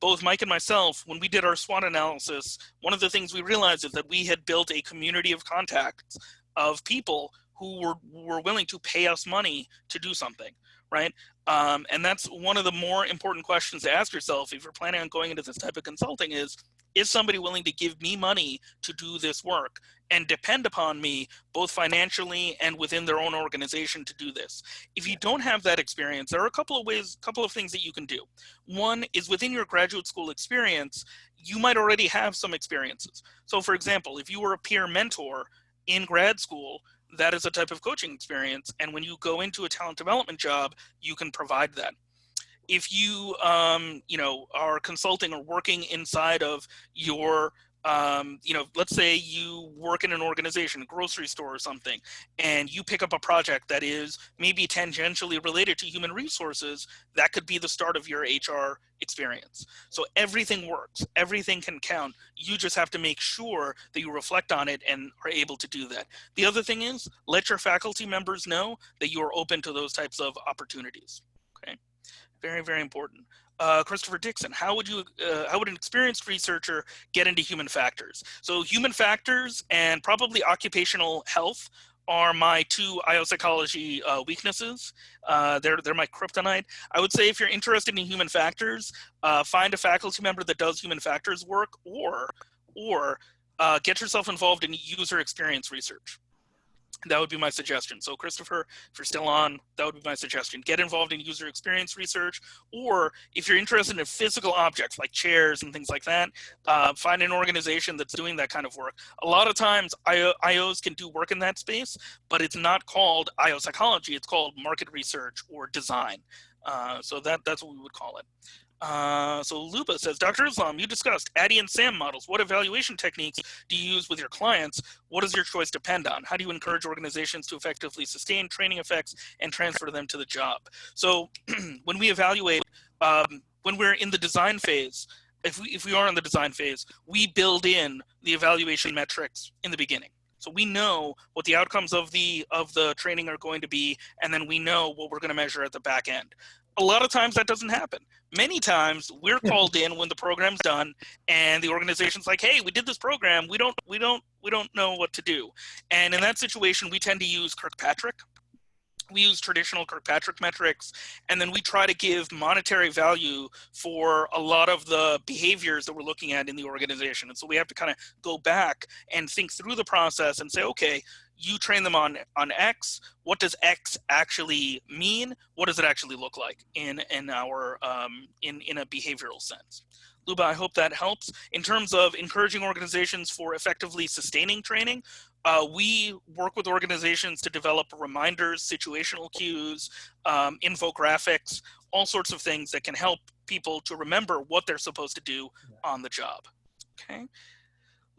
Both Mike and myself, when we did our SWOT analysis, one of the things we realized is that we had built a community of contacts of people who were willing to pay us money to do something, right? And that's one of the more important questions to ask yourself if you're planning on going into this type of consulting is somebody willing to give me money to do this work and depend upon me both financially and within their own organization to do this? If you don't have that experience, there are a couple of things that you can do. One is within your graduate school experience, you might already have some experiences. So for example, if you were a peer mentor in grad school, that is a type of coaching experience. And when you go into a talent development job, you can provide that. If you, are consulting or working inside of your, let's say you work in an organization, a grocery store or something, and you pick up a project that is maybe tangentially related to human resources, that could be the start of your HR experience. So everything works, everything can count. You just have to make sure that you reflect on it and are able to do that. The other thing is, let your faculty members know that you are open to those types of opportunities. Okay. Very, very important. Christopher Dixon, how would an experienced researcher get into human factors? So human factors and probably occupational health are my two IO psychology weaknesses. They're my kryptonite. I would say if you're interested in human factors, find a faculty member that does human factors work, or get yourself involved in user experience research. That would be my suggestion. So Christopher, if you're still on, that would be my suggestion. Get involved in user experience research, or if you're interested in physical objects like chairs and things like that, find an organization that's doing that kind of work. A lot of times IOs can do work in that space, but it's not called IO psychology. It's called market research or design. So that's what we would call it. So Luba says, Dr. Islam, you discussed Addy and SAM models. What evaluation techniques do you use with your clients? What does your choice depend on? How do you encourage organizations to effectively sustain training effects and transfer them to the job? So when we evaluate, when we're in the design phase, if we are in the design phase, we build in the evaluation metrics in the beginning. So we know what the outcomes of the training are going to be, and then we know what we're going to measure at the back end. A lot of times that doesn't happen. Many times we're called in when the program's done and the organization's like, hey, we did this program. We don't know what to do. And in that situation, we tend to use Kirkpatrick. We use traditional Kirkpatrick metrics, and then we try to give monetary value for a lot of the behaviors that we're looking at in the organization. And so we have to kind of go back and think through the process and say, okay, you train them on X. What does X actually mean? What does it actually look like in our in a behavioral sense? Luba, I hope that helps. In terms of encouraging organizations for effectively sustaining training, we work with organizations to develop reminders, situational cues, infographics, all sorts of things that can help people to remember what they're supposed to do on the job. Okay.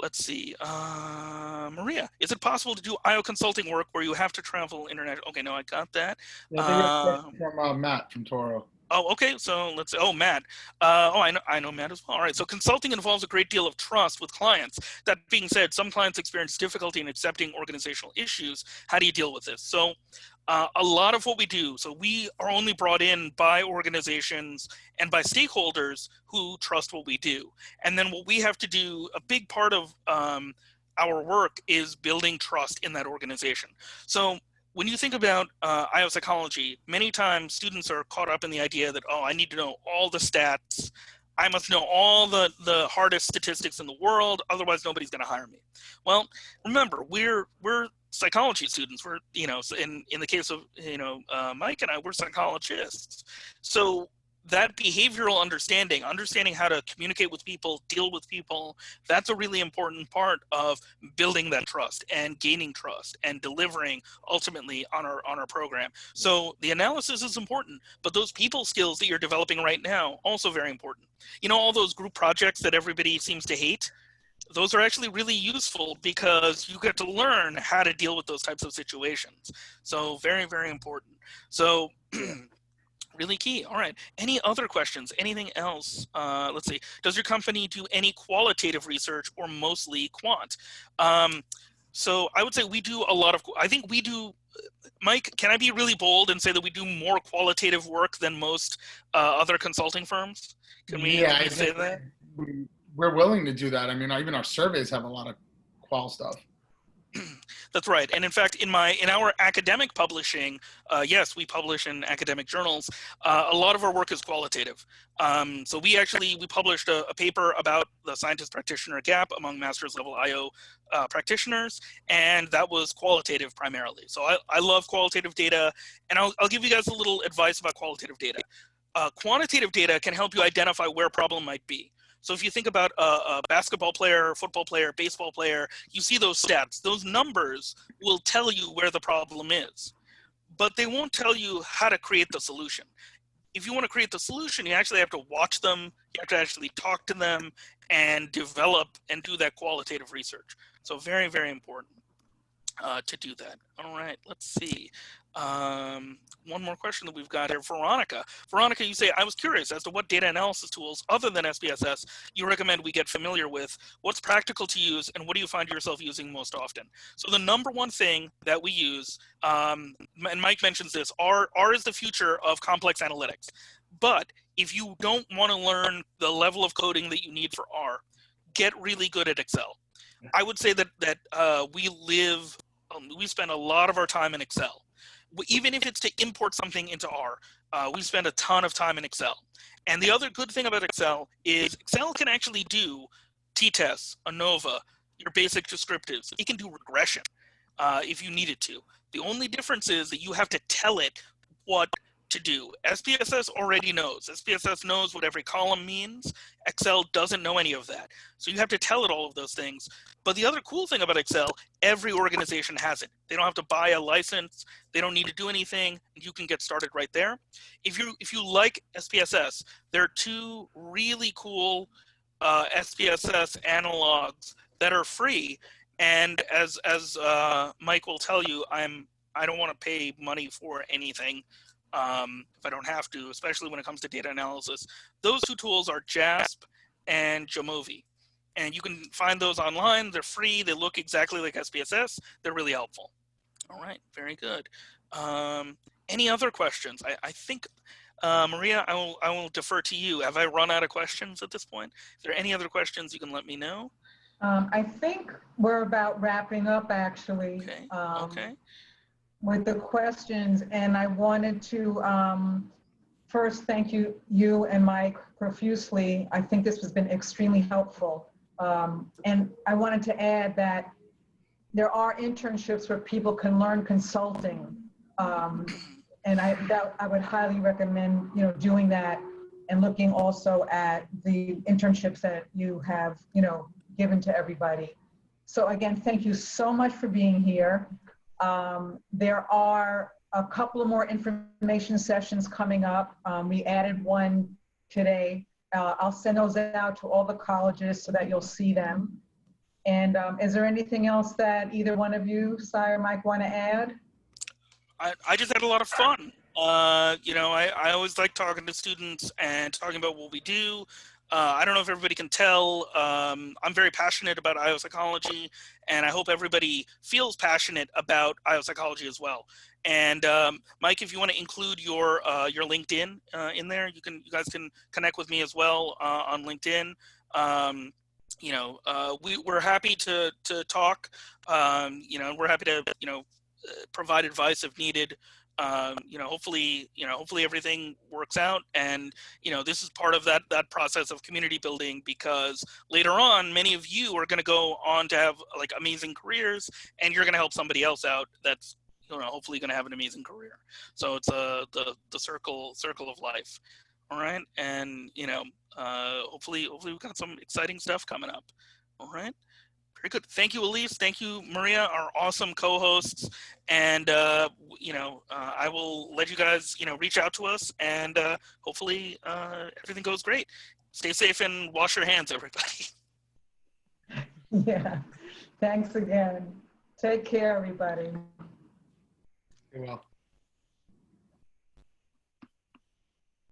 Let's see. Maria, is it possible to do IO consulting work where you have to travel international? Okay, no, I got that. Yeah, from Matt from Toro. Oh, okay. So let's. Oh, Matt. I know Matt as well. All right. So consulting involves a great deal of trust with clients. That being said, some clients experience difficulty in accepting organizational issues. How do you deal with this? So, a lot of what we do. So we are only brought in by organizations and by stakeholders who trust what we do. And then what we have to do, a big part of our work is building trust in that organization. So when you think about IO psychology, many times students are caught up in the idea that, oh, I need to know all the stats. I must know all the hardest statistics in the world, otherwise nobody's going to hire me. Well, remember, we're psychology students. We're, in the case of, Mike and I, we're psychologists. So that behavioral understanding how to communicate with people, deal with people, that's a really important part of building that trust and gaining trust and delivering ultimately on our program. So the analysis is important, but those people skills that you're developing right now, also very important. All those group projects that everybody seems to hate, those are actually really useful because you get to learn how to deal with those types of situations. So very, very important. So really key. All right. Any other questions? Anything else? Let's see. Does your company do any qualitative research or mostly quant? So I would say we do a lot of, I think we do, Mike, can I be really bold and say that we do more qualitative work than most other consulting firms? Can we Yeah, I say think that? we're willing to do that. I mean, even our surveys have a lot of qual stuff. That's right. And in fact, in our academic publishing, yes, we publish in academic journals. A lot of our work is qualitative. So we published a paper about the scientist practitioner gap among master's level IO practitioners, and that was qualitative primarily. So I love qualitative data, and I'll give you guys a little advice about qualitative data. Quantitative data can help you identify where a problem might be. So if you think about a basketball player, football player, baseball player, you see those stats. Those numbers will tell you where the problem is, but they won't tell you how to create the solution. If you want to create the solution, you actually have to watch them, you have to actually talk to them and develop and do that qualitative research. So very, very important to do that. All right, let's see. One more question that we've got here. Veronica, you say, I was curious as to what data analysis tools other than SPSS you recommend we get familiar with. What's practical to use, and what do you find yourself using most often? So the number one thing that we use, and Mike mentions this, R is the future of complex analytics. But if you don't want to learn the level of coding that you need for R, get really good at Excel. I would say that we spend a lot of our time in Excel. Even if it's to import something into R, we spend a ton of time in Excel. And the other good thing about Excel is Excel can actually do t-tests, ANOVA, your basic descriptives. It can do regression if you need it to. The only difference is that you have to tell it what to do. SPSS already knows. SPSS knows what every column means. Excel doesn't know any of that. So you have to tell it all of those things. But the other cool thing about Excel, every organization has it. They don't have to buy a license. They don't need to do anything. You can get started right there. If you like SPSS, there are two really cool SPSS analogs that are free. And as Mike will tell you, I don't want to pay money for anything if I don't have to, especially when it comes to data analysis. Those two tools are JASP and Jamovi. And you can find those online. They're free. They look exactly like SPSS. They're really helpful. All right, very good. Any other questions? I think, Maria, I will defer to you. Have I run out of questions at this point? If there are any other questions, you can let me know. I think we're about wrapping up, actually. Okay. Okay. With the questions, and I wanted to first thank you and Mike profusely. I think this has been extremely helpful. And I wanted to add that there are internships where people can learn consulting. And I would highly recommend, doing that and looking also at the internships that you have, given to everybody. So again, thank you so much for being here. There are a couple of more information sessions coming up. We added one today. I'll send those out to all the colleges so that you'll see them. And is there anything else that either one of you, Sai or Mike, want to add? I just had a lot of fun. I always like talking to students and talking about what we do. I don't know if everybody can tell, I'm very passionate about IO psychology, and I hope everybody feels passionate about IO psychology as well. And Mike, if you want to include your LinkedIn in there, you guys can connect with me as well on LinkedIn. We're happy to talk. We're happy to provide advice if needed. Hopefully everything works out, and this is part of that process of community building, because later on many of you are going to go on to have like amazing careers, and you're going to help somebody else out that's hopefully going to have an amazing career. So it's the circle of life. All right, and hopefully we've got some exciting stuff coming up. All right. Very good. Thank you, Elise. Thank you, Maria, our awesome co-hosts. And, I will let you guys, reach out to us, and hopefully everything goes great. Stay safe and wash your hands, everybody. Yeah. Thanks again. Take care, everybody. You're welcome.